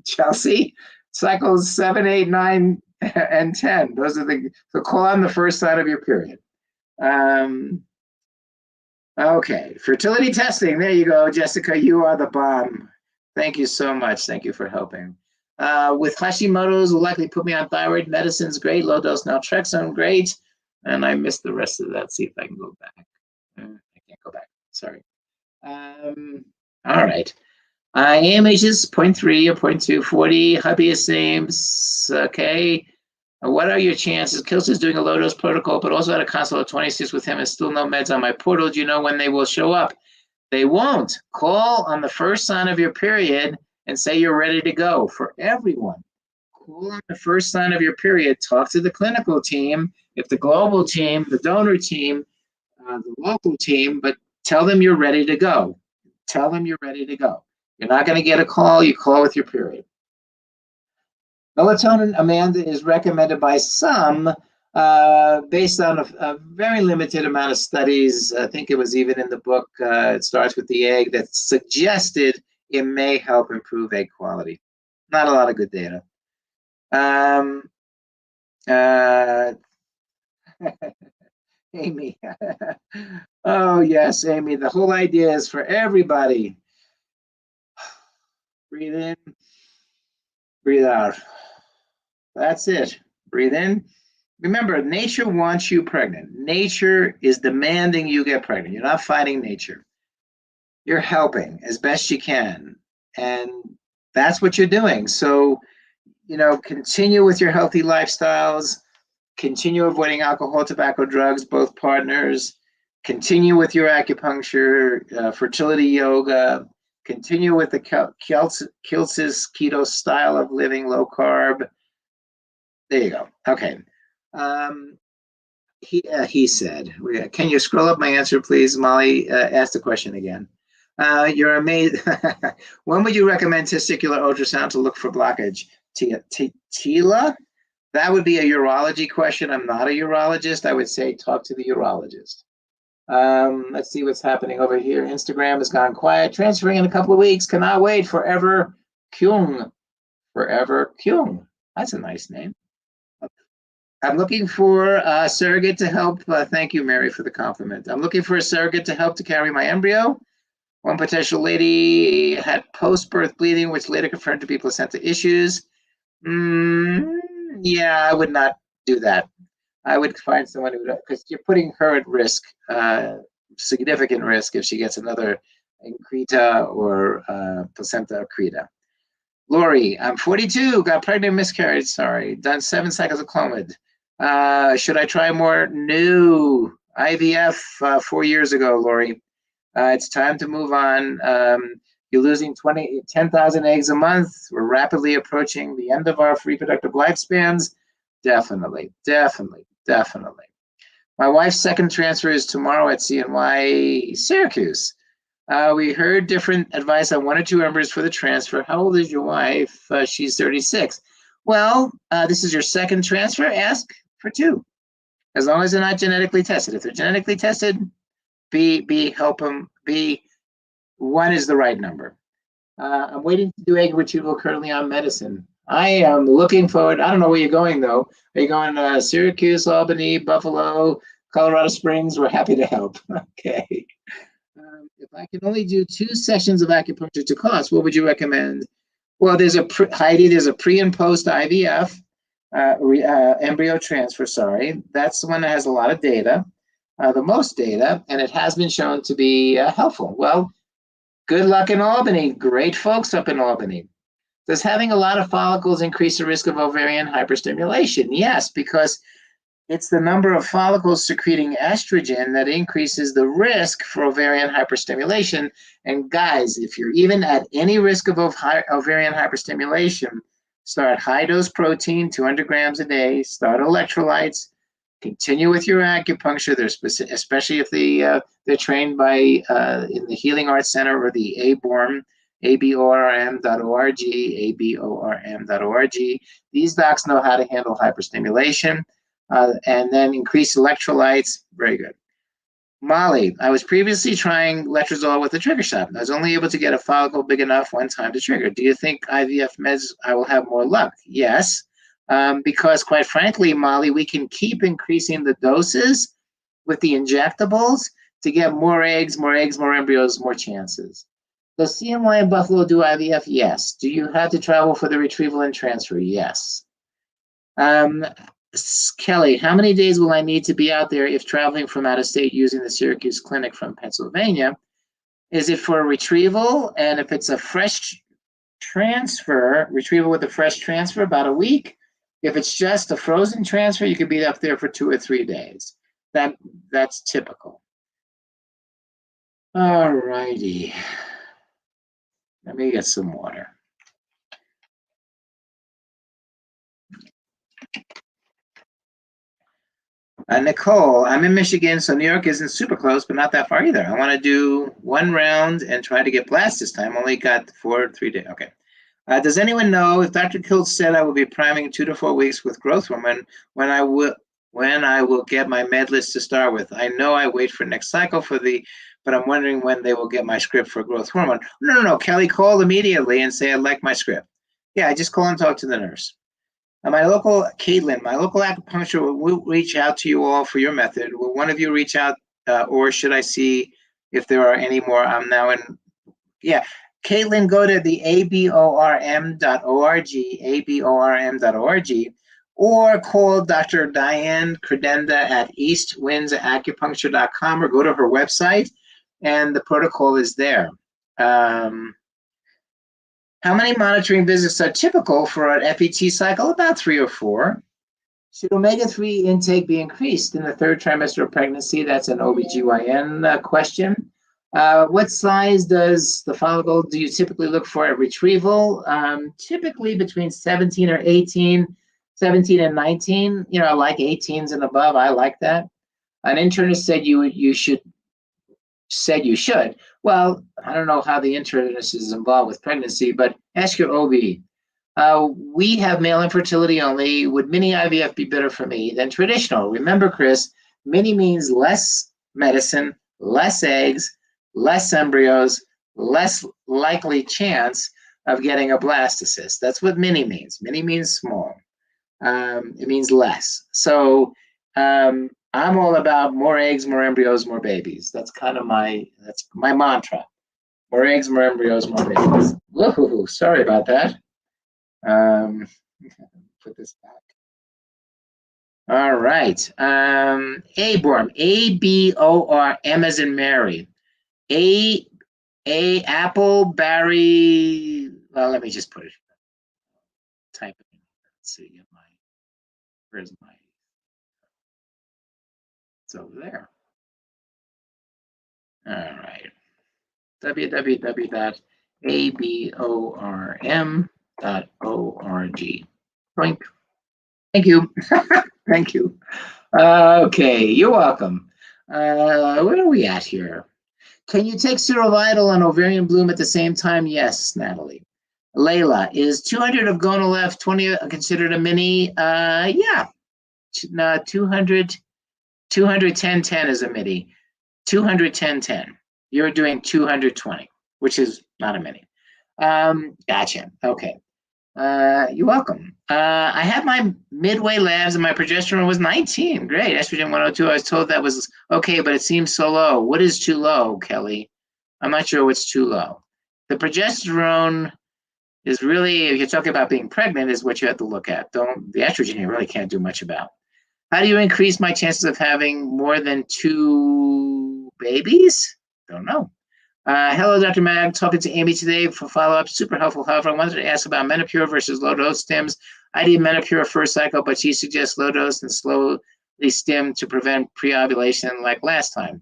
Chelsea, cycles 7, 8, 9, and 10. Those are so call on the first sign of your period. Okay, fertility testing. There you go, Jessica. You are the bomb. Thank you so much. Thank you for helping. With Hashimoto's, will likely put me on thyroid medicines. Great. Low dose naltrexone. Great. And I missed the rest of that. See if I can go back. I can't go back. Sorry. All right. AMH is 0.3 or 0.2, 40. Hubby is same. Okay. What are your chances? Kilster's doing a low-dose protocol, but also had a consult at 26 with him and still no meds on my portal. Do you know when they will show up? They won't. Call on the first sign of your period and say you're ready to go for everyone. Call on the first sign of your period. Talk to the clinical team, if the global team, the donor team, the local team, but tell them you're ready to go. Tell them you're ready to go. You're not going to get a call. You call with your period. Melatonin, Amanda, is recommended by some based on a very limited amount of studies. I think it was even in the book, It Starts with the Egg, that suggested it may help improve egg quality. Not a lot of good data. Amy. Oh, yes, Amy. The whole idea is for everybody. Breathe in, breathe out. That's it. Breathe in. Remember, nature wants you pregnant. Nature is demanding you get pregnant. You're not fighting nature. You're helping as best you can. And that's what you're doing. So, continue with your healthy lifestyles. Continue avoiding alcohol, tobacco, drugs, both partners. Continue with your acupuncture, fertility yoga. Continue with the Kiltz's keto style of living, low carb. There you go. Okay. He said, can you scroll up my answer, please? Molly asked the question again. You're amazed. When would you recommend testicular ultrasound to look for blockage? Tila? That would be a urology question. I'm not a urologist. I would say talk to the urologist. Let's see what's happening over here. Instagram has gone quiet. Transferring in a couple of weeks. Cannot wait. Forever Kyung. Forever Kyung. That's a nice name. I'm looking for a surrogate to help. Thank you, Mary, for the compliment. I'm looking for a surrogate to help to carry my embryo. One potential lady had post-birth bleeding, which later confirmed to be placenta issues. Yeah, I would not do that. I would find someone who, because you're putting her at risk, significant risk, if she gets another increta or placenta accreta. Lori, I'm 42, got pregnant, miscarried, sorry. Done 7 cycles of Clomid. Should I try more? No. IVF 4 years ago, Lori. It's time to move on. You're losing 10,000 eggs a month. We're rapidly approaching the end of our reproductive lifespans. Definitely. My wife's second transfer is tomorrow at CNY Syracuse. We heard different advice on 1 or 2 embryos for the transfer. How old is your wife? She's 36. Well, this is your second transfer. Ask for 2, as long as they're not genetically tested. If they're genetically tested, help them. 1 is the right number. I'm waiting to do egg retrieval, currently on medicine. I am looking forward. I don't know where you're going, though. Are you going to Syracuse, Albany, Buffalo, Colorado Springs? We're happy to help. Okay. If I can only do 2 sessions of acupuncture to cost, what would you recommend? Well, Heidi, there's a pre and post IVF, embryo transfer, sorry. That's the one that has a lot of data, the most data, and it has been shown to be helpful. Well, good luck in Albany. Great folks up in Albany. Does having a lot of follicles increase the risk of ovarian hyperstimulation? Yes, because it's the number of follicles secreting estrogen that increases the risk for ovarian hyperstimulation. And guys, if you're even at any risk of ovarian hyperstimulation, start high-dose protein, 200 grams a day, start electrolytes, continue with your acupuncture. Especially if they're trained by in the Healing Arts Center or the ABORM, ABORM.org, ABORM.org. These docs know how to handle hyperstimulation. And then increase electrolytes. Very good. Molly, I was previously trying letrozole with a trigger shot. I was only able to get a follicle big enough one time to trigger. Do you think IVF meds, I will have more luck? Yes, because quite frankly, Molly, we can keep increasing the doses with the injectables to get more eggs, more embryos, more chances. Does CNY in Buffalo do IVF? Yes. Do you have to travel for the retrieval and transfer? Yes. Kelly, how many days will I need to be out there if traveling from out of state using the Syracuse clinic from Pennsylvania? Is it for a retrieval? And if it's a fresh transfer, retrieval with a fresh transfer, about a week. If it's just a frozen transfer, you could be up there for 2 or 3 days. That's typical. All righty. Let me get some water. Nicole, I'm in Michigan, so New York isn't super close, but not that far either. I want to do 1 round and try to get blast this time. Only got 3 days. Okay. Does anyone know if Dr. Kilt said I will be priming 2 to 4 weeks with growth hormone when I will get my med list to start with? I know I wait for next cycle but I'm wondering when they will get my script for growth hormone. No, Kelly, call immediately and say I'd like my script. Yeah, just call and talk to the nurse. Caitlin, my local acupuncture will reach out to you all for your method. Will one of you reach out, or should I see if there are any more? I'm now in, yeah. Caitlin, go to the aborm.org, aborm.org, or call Dr. Diane Credenda at eastwindsacupuncture.com, or go to her website, and the protocol is there. How many monitoring visits are typical for an FET cycle? About 3 or 4. Should omega-3 intake be increased in the 3rd trimester of pregnancy? That's an OBGYN question. What size does the follicle do you typically look for at retrieval? Typically between 17 or 18, 17 and 19. You know, I like 18s and above. I like that. An internist said you should. Well, I don't know how the internist is involved with pregnancy, but ask your OB. We have male infertility only. Would mini IVF be better for me than traditional? Remember, Chris, mini means less medicine, less eggs, less embryos, less likely chance of getting a blastocyst. That's what mini means. Mini means small. It means less. So I'm all about more eggs, more embryos, more babies. That's kind of my mantra. More eggs, more embryos, more babies. Whoa, sorry about that. Put this back. All right. Aborm, A-B-O-R-M as in Mary. Apple, Barry. Well, let me just put it. Type it in. Let's see. Where's my? It's over there. All right. www.aborm.org. Boink. Thank you. Thank you. Okay, you're welcome. Where are we at here? Can you take Serovital and ovarian bloom at the same time? Yes, Natalie. Layla, is 200 of Gonal-F 20 considered a mini? Yeah. 200, 10, 10 is a mini. 200, 10, 10. You're doing 220, which is not a mini. Gotcha. Okay. You're welcome. I had my midway labs and my progesterone was 19. Great. Estrogen 102. I was told that was okay, but it seems so low. What is too low, Kelly? I'm not sure what's too low. The progesterone is really, if you're talking about being pregnant, is what you have to look at. The estrogen you really can't do much about. How do you increase my chances of having more than 2 babies? Don't know. Hello, Dr. Mag. Talking to Amy today for follow-up. Super helpful. However, I wanted to ask about Menopur versus low-dose stims. I did Menopur first cycle, but she suggests low-dose and slowly stim to prevent pre-ovulation like last time.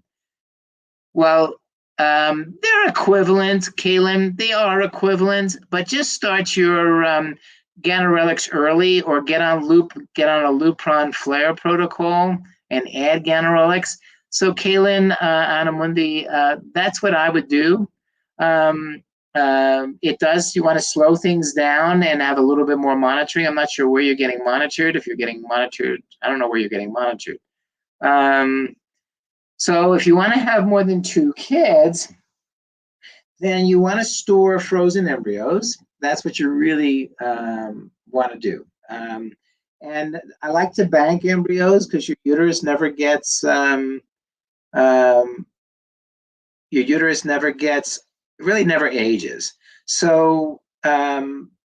Well, they're equivalent, Kaylin. They are equivalent, but just start your ganirelix early, or get on a Lupron flare protocol and add ganirelix. So Kaylin, Anamundi, that's what I would do. It does, you want to slow things down and have a little bit more monitoring. I'm not sure where you're getting monitored. If you're getting monitored, I don't know where you're getting monitored. So if you want to have more than 2 kids, then you want to store frozen embryos. That's what you really want to do. And I like to bank embryos because your uterus never gets really never ages. So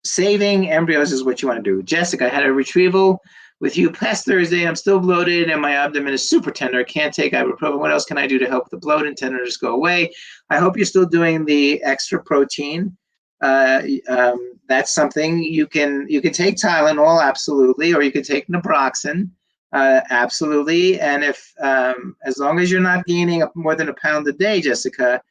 saving embryos is what you want to do. Jessica, I had a retrieval with you past Thursday. I'm still bloated and my abdomen is super tender. I can't take ibuprofen. What else can I do to help the bloat and tenderness go away? I hope you're still doing the extra protein. that's something you can take Tylenol, absolutely, or you can take naproxen, absolutely. And if as long as you're not gaining up more than a pound a day, Jessica,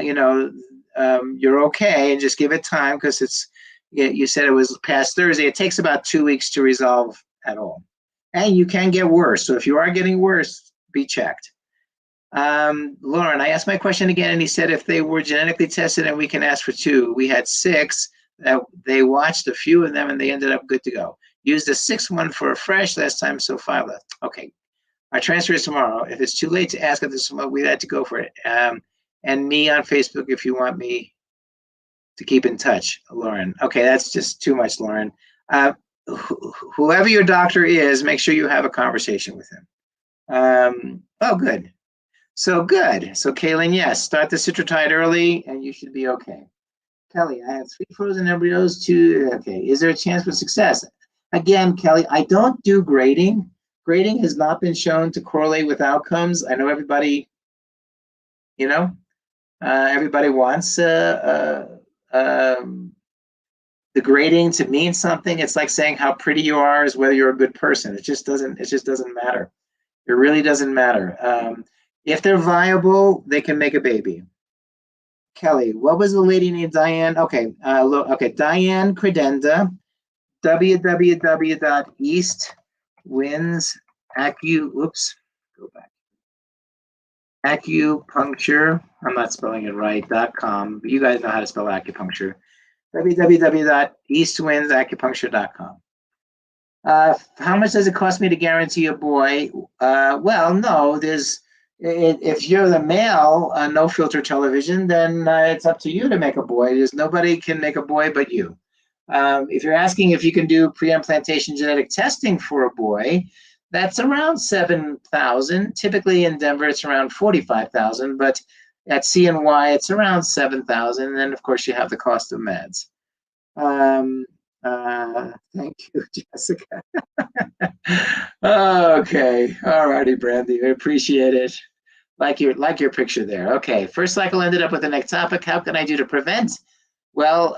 you're okay, and just give it time, because you said it was past Thursday. It takes about 2 weeks to resolve at all, and you can get worse. So if you are getting worse, be checked. Lauren, I asked my question again, and he said if they were genetically tested and we can ask for 2. We had 6. They watched a few of them and they ended up good to go. Used the 6th one for a fresh last time, so 5 left. Okay. Our transfer is tomorrow. If it's too late to ask at this moment, we had to go for it. And me on Facebook if you want me to keep in touch, Lauren. Okay, that's just too much, Lauren. Whoever your doctor is, make sure you have a conversation with him. Oh, good. So good. So Kaylin, yes, start the Citrotide early and you should be okay. Kelly, I have 3 frozen embryos, 2. Okay, is there a chance for success? Again, Kelly, I don't do grading. Grading has not been shown to correlate with outcomes. I know everybody, everybody wants the grading to mean something. It's like saying how pretty you are is whether you're a good person. It just doesn't matter. It really doesn't matter. If they're viable, they can make a baby. Kelly, what was the lady named Diane? Okay, okay, Diane Credenda, Acupuncture, I'm not spelling it right, .com, but you guys know how to spell acupuncture. www.eastwindsacupuncture.com. How much does it cost me to guarantee a boy? Well, no, if you're the male on No Filter Television, then it's up to you to make a boy. Nobody can make a boy but you. If you're asking if you can do pre-implantation genetic testing for a boy, that's around $7,000. Typically in Denver, it's around $45,000, but at CNY, it's around $7,000. And then, of course, you have the cost of meds. Thank you, Jessica. Okay, all righty, Brandy, I appreciate it. Like your picture there. Okay, first cycle ended up with an ectopic. How can I do to prevent? Well,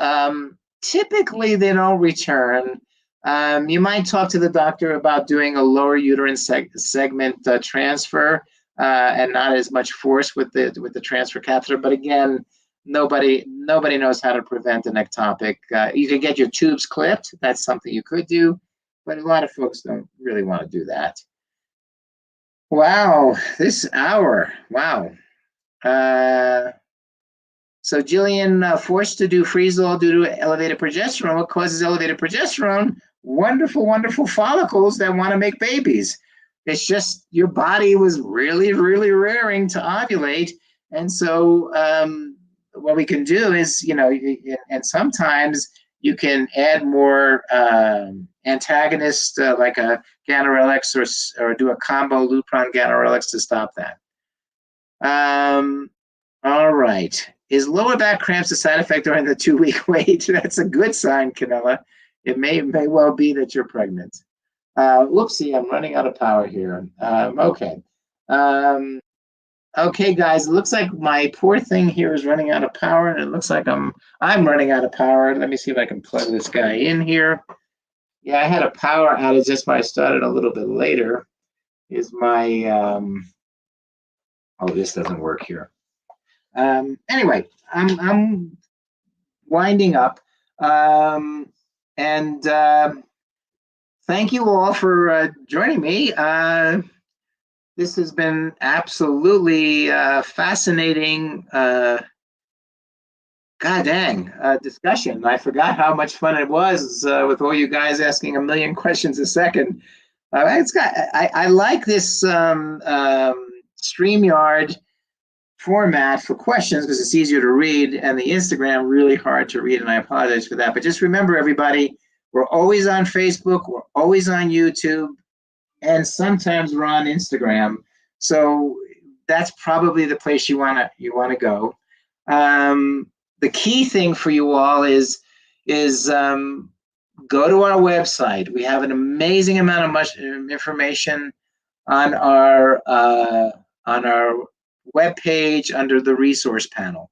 typically they don't return. You might talk to the doctor about doing a lower uterine segment transfer and not as much force with the transfer catheter. But again, nobody knows how to prevent an ectopic. You could get your tubes clipped. That's something you could do, but a lot of folks don't really want to do that. Wow, this hour. Wow. So Jillian, forced to do freeze-all due to elevated progesterone. What causes elevated progesterone? Wonderful, wonderful follicles that want to make babies. It's just your body was really, really raring to ovulate. And so what we can do is, and sometimes you can add more antagonists like a ganirelix or do a combo Lupron ganirelix to stop that. All right. Is lower back cramps a side effect during the 2-week wait? That's a good sign, Canella. It may well be that you're pregnant. Whoopsie, I'm running out of power here. Okay. Okay, guys, it looks like my poor thing here is running out of power, and it looks like I'm running out of power. Let me see if I can plug this guy in here. Yeah, I had a power outage. That's why I started a little bit later. Is my oh, this doesn't work here. Anyway, I'm winding up, and thank you all for joining me. This has been absolutely fascinating. God dang, discussion. I forgot how much fun it was with all you guys asking a million questions a second. I like this StreamYard format for questions because it's easier to read, and the Instagram really hard to read, and I apologize for that. But just remember, everybody, we're always on Facebook, we're always on YouTube, and sometimes we're on Instagram. So that's probably the place you wanna go. The key thing for you all is go to our website. We have an amazing amount of information on our webpage under the resource panel.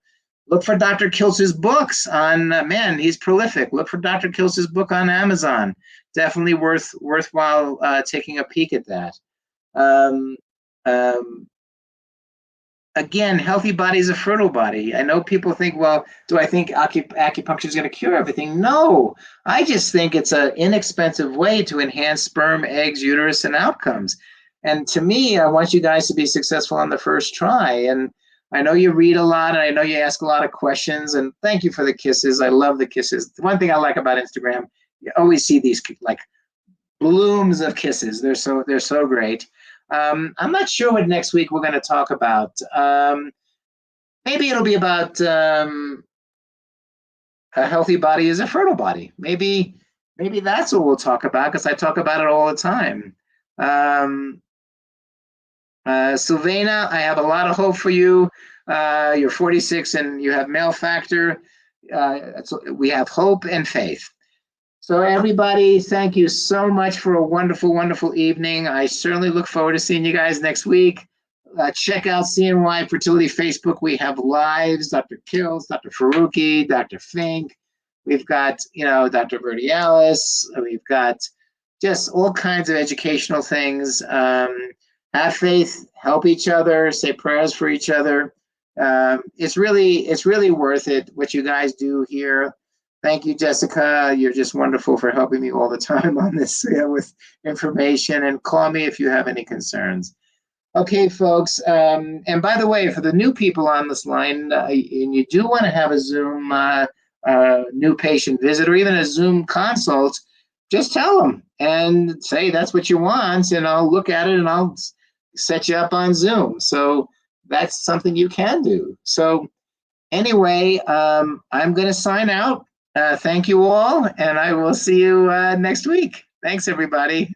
Look for Dr. Kiltz's books on, man, he's prolific. Look for Dr. Kiltz's book on Amazon. Definitely worthwhile taking a peek at that. Um, um, Again, healthy body is a fertile body. I know people think, well, do I think acupuncture is going to cure everything? No, I just think it's an inexpensive way to enhance sperm, eggs, uterus, and outcomes. And to me, I want you guys to be successful on the first try. And I know you read a lot, and I know you ask a lot of questions. And thank you for the kisses. I love the kisses. The one thing I like about Instagram, you always see these like blooms of kisses. They're so great. I'm not sure what next week we're going to talk about. Maybe it'll be about a healthy body is a fertile body. Maybe that's what we'll talk about, because I talk about it all the time. Sylvana, I have a lot of hope for you. You're 46 and you have male factor. We have hope and faith. So everybody, thank you so much for a wonderful, wonderful evening. I certainly look forward to seeing you guys next week. Check out CNY Fertility Facebook. We have lives, Dr. Kills, Dr. Faruqi, Dr. Fink. We've got, Dr. Verdialis. We've got just all kinds of educational things. Have faith, help each other, say prayers for each other. It's really worth it, what you guys do here. Thank you, Jessica. You're just wonderful for helping me all the time on this with information, and call me if you have any concerns. Okay, folks. And by the way, for the new people on this line, and you do want to have a Zoom new patient visit or even a Zoom consult, just tell them and say that's what you want, and I'll look at it and I'll set you up on Zoom. So that's something you can do. So anyway, I'm going to sign out. Thank you all, and I will see you next week. Thanks, everybody.